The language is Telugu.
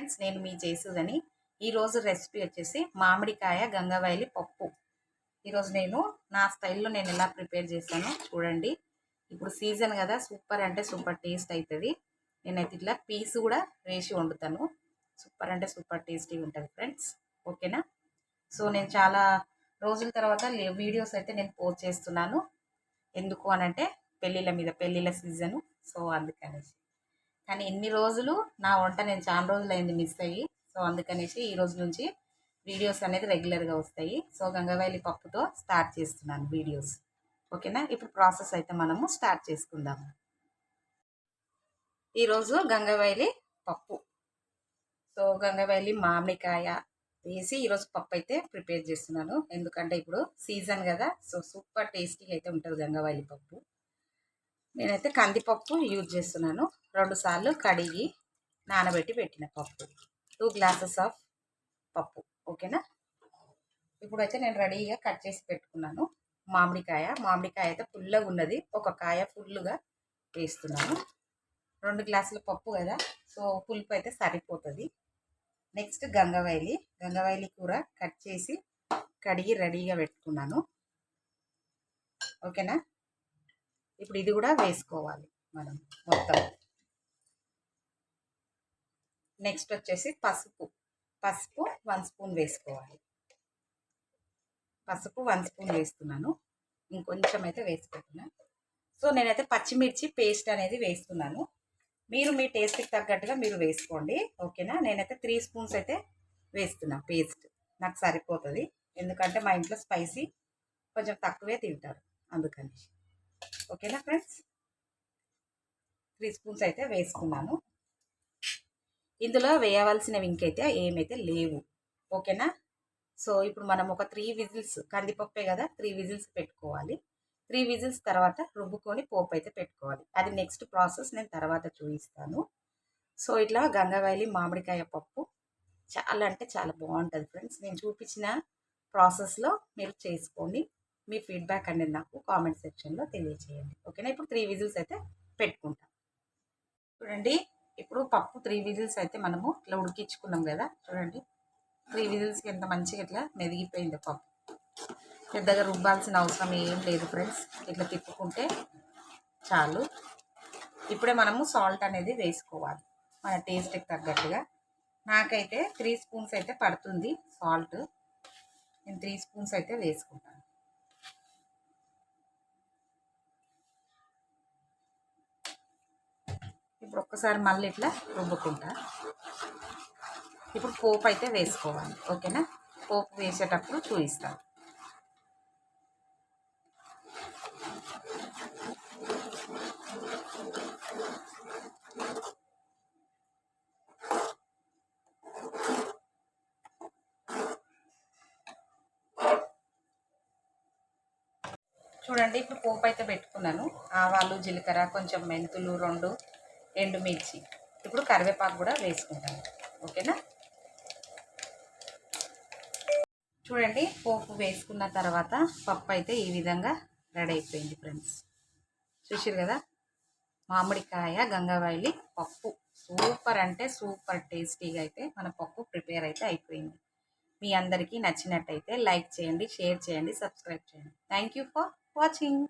ఫ్రెండ్స్, నేను మీ జేసుదని. ఈరోజు రెసిపీ వచ్చేసి మామిడికాయ గంగవాయిలి పప్పు. ఈరోజు నేను నా స్టైల్లో నేను ఎలా ప్రిపేర్ చేశానో చూడండి. ఇప్పుడు సీజన్ కదా, సూపర్ అంటే సూపర్ టేస్ట్ అవుతుంది. నేనైతే ఇట్లా పీస్ కూడా వేసి వండుతాను. సూపర్ అంటే సూపర్ టేస్టీగా ఉంటుంది ఫ్రెండ్స్. ఓకేనా? సో నేను చాలా రోజుల తర్వాత వీడియోస్ అయితే నేను పోస్ట్ చేస్తున్నాను. ఎందుకు అనంటే పెళ్ళిళ్ళ సీజను. సో అందుకనేసి. కానీ ఇన్ని రోజులు నా వంట నేను చాలా రోజులు అయింది మిస్ అయ్యి. సో అందుకనేసి ఈ రోజు నుంచి వీడియోస్ అనేది రెగ్యులర్గా వస్తాయి. సో గంగవాయిలి పప్పుతో స్టార్ట్ చేస్తున్నాను వీడియోస్. ఓకేనా? ఇప్పుడు ప్రాసెస్ అయితే మనము స్టార్ట్ చేసుకుందాము. ఈరోజు గంగవాయిలి పప్పు. సో గంగవాయిలి మామిడికాయ వేసి ఈరోజు పప్పు అయితే ప్రిపేర్ చేస్తున్నాను. ఎందుకంటే ఇప్పుడు సీజన్ కదా, సో సూపర్ టేస్టీగా అయితే ఉంటుంది గంగవాయిలి పప్పు. నేనైతే కందిపప్పు యూజ్ చేస్తున్నాను. 2 సార్లు కడిగి నానబెట్టి పెట్టిన పప్పు, 2 గ్లాసెస్ ఆఫ్ పప్పు. ఓకేనా? ఇప్పుడైతే నేను రెడీగా కట్ చేసి పెట్టుకున్నాను. మామిడికాయ అయితే పుల్లగా ఉన్నది. ఒక కాయ ఫుల్గా వేస్తున్నాను. 2 గ్లాసుల పప్పు కదా, సో పులుపు అయితే సరిపోతుంది. నెక్స్ట్ గంగవాయిలి కూర కట్ చేసి కడిగి రెడీగా పెట్టుకున్నాను. ఓకేనా? ఇప్పుడు ఇది కూడా వేసుకోవాలి మనం మొత్తం. నెక్స్ట్ వచ్చేసి పసుపు 1 స్పూన్ వేసుకోవాలి. పసుపు 1 స్పూన్ వేస్తున్నాను. ఇంకొంచెం అయితే వేసుకుంటున్నాను. సో నేనైతే పచ్చిమిర్చి పేస్ట్ అనేది వేస్తున్నాను. మీరు మీ టేస్ట్కి తగ్గట్టుగా మీరు వేసుకోండి. ఓకేనా? నేనైతే 3 స్పూన్స్ అయితే వేస్తున్నా పేస్ట్. నాకు సరిపోతుంది. ఎందుకంటే మా ఇంట్లో స్పైసీ కొంచెం తక్కువే తింటారు, అందుకని. ఓకేనా ఫ్రెండ్స్? 3 స్పూన్స్ అయితే వేసుకున్నాను. ఇందులో వేయవలసినవి ఇంకైతే ఏమైతే లేవు. ఓకేనా? సో ఇప్పుడు మనం ఒక 3 విజిల్స్, కందిపప్పే కదా, 3 విజిల్స్ పెట్టుకోవాలి. 3 విజిల్స్ తర్వాత రుబ్బుకొని పోపు అయితే పెట్టుకోవాలి. అది నెక్స్ట్ ప్రాసెస్, నేను తర్వాత చూపిస్తాను. సో ఇట్లా గంగవాయిలి మామిడికాయ పప్పు చాలా అంటే చాలా బాగుంటుంది ఫ్రెండ్స్. నేను చూపించిన ప్రాసెస్లో మీరు చేసుకోండి. మీ ఫీడ్బ్యాక్ అనేది నాకు కామెంట్ సెక్షన్లో తెలియచేయండి. ఓకేనా? ఇప్పుడు 3 విజిల్స్ అయితే పెట్టుకుంటాం. చూడండి, ఇప్పుడు పప్పు 3 విజిల్స్ అయితే మనము ఇట్లా ఉడికించుకున్నాం కదా. చూడండి, 3 విజిల్స్కి ఎంత మంచిగా ఇట్లా మెదిగిపోయింది పప్పు. పెద్దగా రుబ్బాల్సిన అవసరం ఏం లేదు ఫ్రెండ్స్. ఇట్లా తిప్పుకుంటే చాలు. ఇప్పుడే మనము సాల్ట్ అనేది వేసుకోవాలి మన టేస్ట్కి తగ్గట్టుగా. నాకైతే 3 స్పూన్స్ అయితే పడుతుంది సాల్ట్. నేను 3 స్పూన్స్ అయితే వేసుకుంటాను. ఇప్పుడు ఒక్కసారి మళ్ళీ ఇట్లా రుబ్బుకుంటా. ఇప్పుడు పోపు అయితే వేసుకోవాలి. ఓకేనా? పోపు వేసేటప్పుడు చూపిస్తాను. చూడండి, ఇప్పుడు పోపు అయితే పెట్టుకున్నాను. ఆవాలు, జీలకర్ర, కొంచెం మెంతులు, 2 ఎండుమిర్చి. ఇప్పుడు కరివేపాకు కూడా వేసుకుంటాను. ఓకేనా? చూడండి, పోపు వేసుకున్న తర్వాత పప్పు అయితే ఈ విధంగా రెడీ అయిపోయింది ఫ్రెండ్స్. చూసారు కదా, మామిడికాయ గంగవాయిలి పప్పు సూపర్ అంటే సూపర్ టేస్టీగా అయితే మన పప్పు ప్రిపేర్ అయితే అయిపోయింది. మీ అందరికీ నచ్చినట్టయితే లైక్ చేయండి, షేర్ చేయండి, సబ్స్క్రైబ్ చేయండి. Thank you for watching.